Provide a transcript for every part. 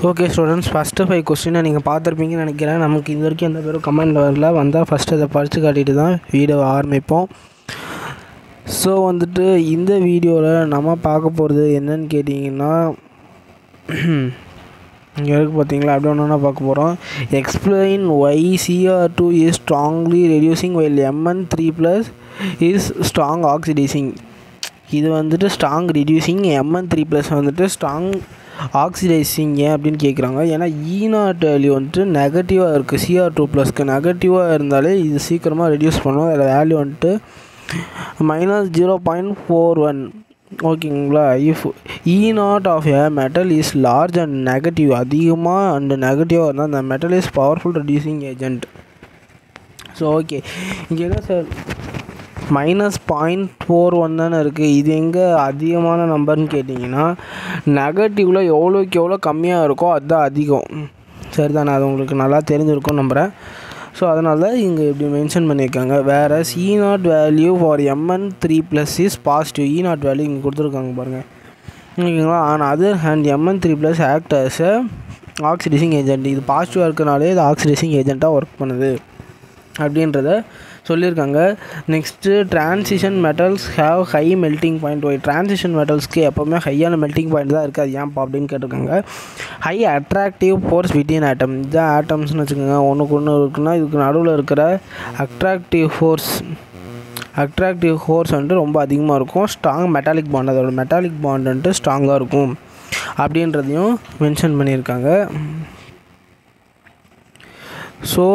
Okay students, first 5 கொஸ்டினை நீங்கள் பார்த்துருப்பீங்கன்னு நினைக்கிறேன். நமக்கு இது வரைக்கும் எந்த பேரும் கமெண்ட் வரல. வந்தால் ஃபஸ்ட்டு அதை படித்து காட்டிட்டு தான் வீடியோவை ஆரம்பிப்போம். ஸோ வந்துட்டு இந்த வீடியோவில் நம்ம பார்க்க போகிறது என்னன்னு கேட்டிங்கன்னா, இங்கே இருக்குது பார்த்தீங்களா, அப்படி ஒன்று பார்க்க போகிறோம். Explain Y CR2 is strongly reducing while Mn3+ is strong oxidising. இது வந்துட்டு ஸ்ட்ராங் ரெடியூசிங், Mn3+ வந்துட்டு ஸ்ட்ராங் ஆக்சிடைசிங் ஏன் அப்படின்னு கேட்குறாங்க. ஏன்னா E0 வேல்யூ வந்துட்டு நெகட்டிவாக இருக்குது. CR2+க்கு நெகட்டிவாக இருந்தாலே இது சீக்கிரமாக ரெடியூஸ் பண்ணும். அதில் வேல்யூ வந்துட்டு -0.41. ஓகேங்களா. If E0 of a metal is large and negative, அதிகமாக அண்ட் நெகட்டிவாக இருந்தால் அந்த metal is powerful reducing agent. So okay, இங்கே என்ன சார் -0.41 தானே இருக்குது. இது எங்கே அதிகமான நம்பர்னு கேட்டிங்கன்னா, நெகட்டிவில் எவ்வளோக்கு எவ்வளோ கம்மியாக இருக்கோ அதுதான் அதிகம். சரி தானே, அது உங்களுக்கு நல்லா தெரிஞ்சிருக்கும் நம்புகிறேன். ஸோ அதனால இங்கே இப்படி மென்ஷன் பண்ணியிருக்காங்க. வேறு E0 value for Mn3+ is positive. E0 value இங்கே கொடுத்துருக்காங்க பாருங்கள், ஓகேங்களா. ஆனால் other hand Mn3+ act as a oxidising agent. இது பாசிட்டிவாக இருக்கனாலே இது ஆக்சிடைசிங் ஏஜென்ட்டாக ஒர்க் பண்ணுது அப்படின்றத சொல்லியிருக்காங்க. Next, transition metals have high melting point. Transition மெட்டல்ஸ்க்கு எப்போவுமே ஹையான மெல்ட்டிங் பாயிண்ட் தான் இருக்குது. அது ஏன்ப்பா அப்படின்னு கேட்டிருக்காங்க. ஹை அட்ராக்டிவ் ஃபோர்ஸ் பிட்வீன் ஆட்டம். இதுதான் ஆட்டம்ஸ்னு வச்சுக்கோங்க. ஒன்றுக்கு ஒன்று இருக்குன்னா இதுக்கு நடுவில் இருக்கிற அட்ராக்டிவ் ஃபோர்ஸ் வந்துட்டு ரொம்ப அதிகமாக இருக்கும். ஸ்ட்ராங் மெட்டாலிக் பாண்ட், அதோட மெட்டாலிக் பாண்ட் வந்துட்டு ஸ்ட்ராங்காக இருக்கும் அப்படின்றதையும் மென்ஷன் பண்ணியிருக்காங்க. ஸோ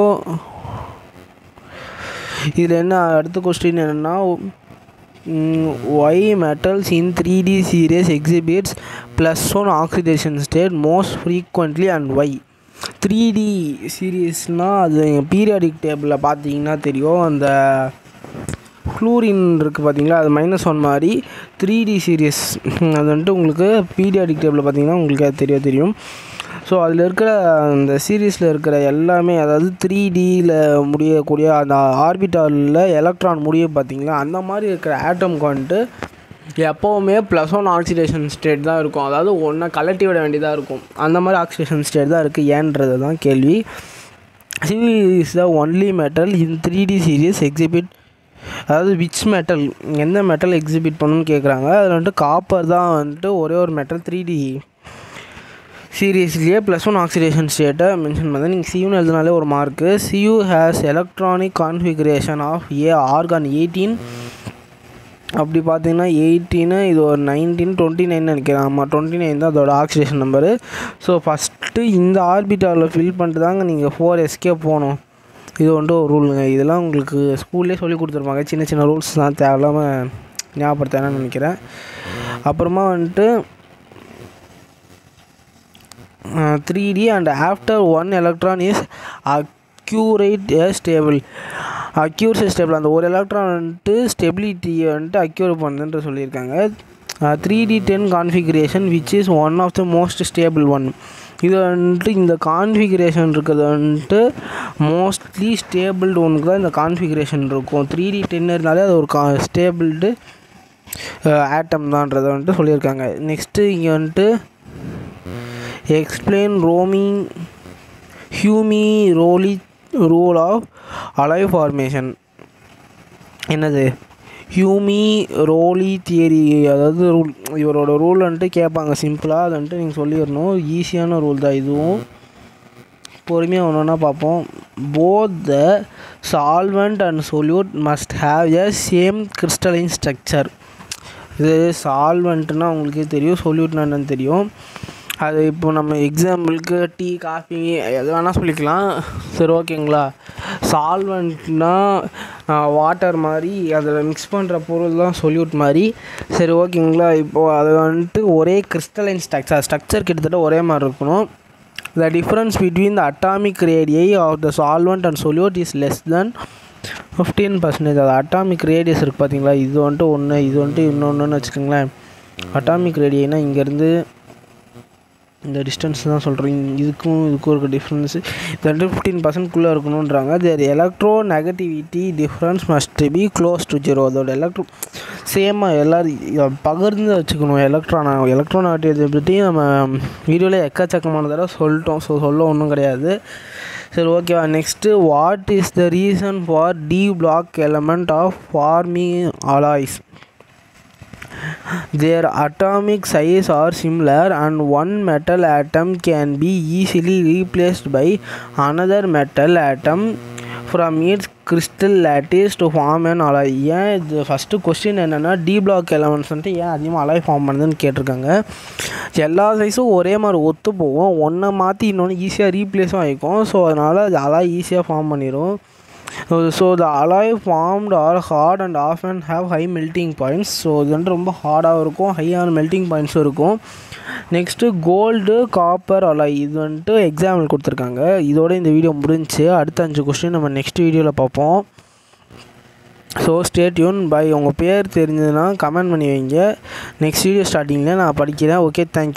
இதில் என்ன அடுத்த கொஸ்டின் என்னென்னா, why metals in 3D series exhibits +1 oxidation state most frequently and why. 3D சீரீஸ்னால் அது பீரியாடிக் டேபிளில் பார்த்தீங்கன்னா தெரியும். அந்த ஃப்ளூரின் இருக்குது பார்த்தீங்களா, அது -1 மாதிரி. 3D சீரீஸ் அது வந்துட்டு உங்களுக்கு பீரியாடிக் டேபிளில் பார்த்தீங்கன்னா உங்களுக்கு அது தெரியும். ஸோ அதில் இருக்கிற அந்த சீரீஸில் இருக்கிற எல்லாமே, அதாவது 3Dயில் முடியக்கூடிய அந்த ஆர்பிட்டாலில் எலக்ட்ரான் முடிய பார்த்தீங்களா, அந்த மாதிரி இருக்கிற ஆட்டம்க்கு வந்துட்டு எப்போவுமே +1 ஆக்சிடேஷன் ஸ்டேட் தான் இருக்கும். அதாவது ஒன்றை கலட்டி விட வேண்டியதாக இருக்கும். அந்த மாதிரி ஆக்சிடேஷன் ஸ்டேட் தான் இருக்குது. ஏன்றது தான் கேள்வி. Is the only metal in 3D series exhibit, அதாவது விச் மெட்டல், எந்த மெட்டல் எக்ஸிபிட் பண்ணணும்னு கேட்குறாங்க. அதில் வந்துட்டு காப்பர் தான் வந்துட்டு ஒரே ஒரு மெட்டல் 3D சீரீஸ்லேயே +1 ஆக்சிடேஷன் ஸ்டேட்டை மென்ஷன் பண்ணி நீங்கள் சியூன்னு எழுதினாலே ஒரு mark. Cu has electronic configuration of a argon 18. அப்படி பார்த்தீங்கன்னா 18, இது ஒரு 19, 29 நினைக்கிறேன். ஆமாம், 29 தான் அதோட ஆக்சிடேஷன் நம்பரு. ஸோ ஃபஸ்ட்டு இந்த ஆர்பிட்டாலில் ஃபில் பண்ணிட்டு தாங்க நீங்கள் 4sக்கே போகணும். இது வந்துட்டு ஒரு ரூலுங்க. இதெல்லாம் உங்களுக்கு ஸ்கூல்லேயே சொல்லி கொடுத்துருப்பாங்க. சின்ன சின்ன ரூல்ஸ் தான், தேவையில்லாமல் ஞாபகப்படுத்தேன்னு நினைக்கிறேன். அப்புறமா வந்துட்டு 3D and after one electron is accurate stable. அந்த ஒரு எலக்ட்ரான் வந்துட்டு ஸ்டெபிலிட்டியை வந்துட்டு அக்யூர் பண்ணுதுன்ற சொல்லியிருக்காங்க. 3D10 configuration which is one of the most stable one. இது வந்துட்டு இந்த கான்ஃபிகரேஷன் இருக்கிறது வந்துட்டு மோஸ்ட்லி ஸ்டேபிள்டு ஒன்றுக்கு தான் இந்த கான்ஃபிகரேஷன் இருக்கும். 3D10 இருந்தாலே அது ஒரு ஸ்டேபிள்டு ஆட்டம் தான்றதை வந்துட்டு சொல்லியிருக்காங்க. நெக்ஸ்ட்டு இங்கே வந்துட்டு explain Hume-Rothery rule of alloy formation. என்னது ஹியூமி-ரோலி தியரி, அதாவது ரூல். இவரோட ரூல் வந்துட்டு கேட்பாங்க சிம்பிளாக. அது வந்துட்டு நீங்கள் சொல்லிடணும். ஈஸியான ரூல் தான் இதுவும். பொறுமையாக ஒன்று ஒன்றா பார்ப்போம். Both the solvent and solute must have a same crystalline structure. இது சால்வெண்ட்னா உங்களுக்கே தெரியும், சொல்யூட்னா என்னன்னு தெரியும். அது இப்போ நம்ம எக்ஸாம்பிளுக்கு டீ, காஃபி எது வேணால் சொல்லிக்கலாம். சரி, ஓகேங்களா. சால்வெண்ட்னால் வாட்டர் மாதிரி, அதில் மிக்ஸ் பண்ணுற பொருள் தான் சொல்யூட் மாதிரி. சரி, ஓகேங்களா. இப்போது அது வந்துட்டு ஒரே கிறிஸ்டலைன் ஸ்ட்ரக்சர் கிட்டத்தட்ட ஒரே மாதிரி இருக்கணும். The difference between the atomic radii of the solvent and solute is less than 15%. அது அட்டாமிக் ரேடியஸ் இருக்குது பார்த்தீங்களா, இது வந்துட்டு ஒன்று, இது வந்துட்டு இன்னொன்றுன்னு வச்சுக்கோங்களேன். அட்டாமிக் ரேடியைனா இங்கேருந்து இந்த டிஸ்டன்ஸ் தான் சொல்கிறேன். இதுக்கும் இருக்க டிஃப்ரென்ஸு 10-15% இருக்கணுன்றாங்க. Their electronegativity difference must be close to 0. அதோட சேமாக எல்லோரும் பகிர்ந்து வச்சுக்கணும். எலக்ட்ரோ நெகட்டிவிட்டி பற்றி நம்ம வீடியோவில் எக்கச்சக்கமான தடவை சொல்லிட்டோம். ஸோ சொல்ல ஒன்றும் கிடையாது. சரி, ஓகேவா. Next, what is the reason for D block element of forming alloys? Their atomic size are similar and one metal atom can be easily replaced by another metal atom from its crystal lattice to form an alloy. ஏன் இது first question என்னென்னா, D black elements வந்துட்டு ஏன் அதிகமாக alloy form பண்ணுதுன்னு கேட்டிருக்காங்க. எல்லா சைஸும் ஒரே மாதிரி ஒத்து போகும். ஒன்றை மாற்றி இன்னொன்று ஈஸியாக ரீப்ளேஸும் ஆகிக்கும். ஸோ அதனால் அது அலாய் ஈஸியாக ஃபார்ம் பண்ணிடும். So the alloy formed are hard and often have high melting points. So இது வந்து ரொம்ப ஹார்டாகவும் இருக்கும், ஹையான மெல்ட்டிங் பாயிண்ட்ஸும் இருக்கும். Next, gold copper alloy. இது வந்துட்டு எக்ஸாம்பிள் கொடுத்துருக்காங்க. இதோட இந்த வீடியோ முடிஞ்சு. அடுத்த 5 கொஸ்டின் நம்ம நெக்ஸ்ட் வீடியோவில் பார்ப்போம். So stay tune. பை. உங்கள் பேர் தெரிஞ்சதுன்னா கமெண்ட் பண்ணி வைங்க. நெக்ஸ்ட் வீடியோ ஸ்டார்டிங்கில் நான் படிக்கிறேன். Okay, thank you.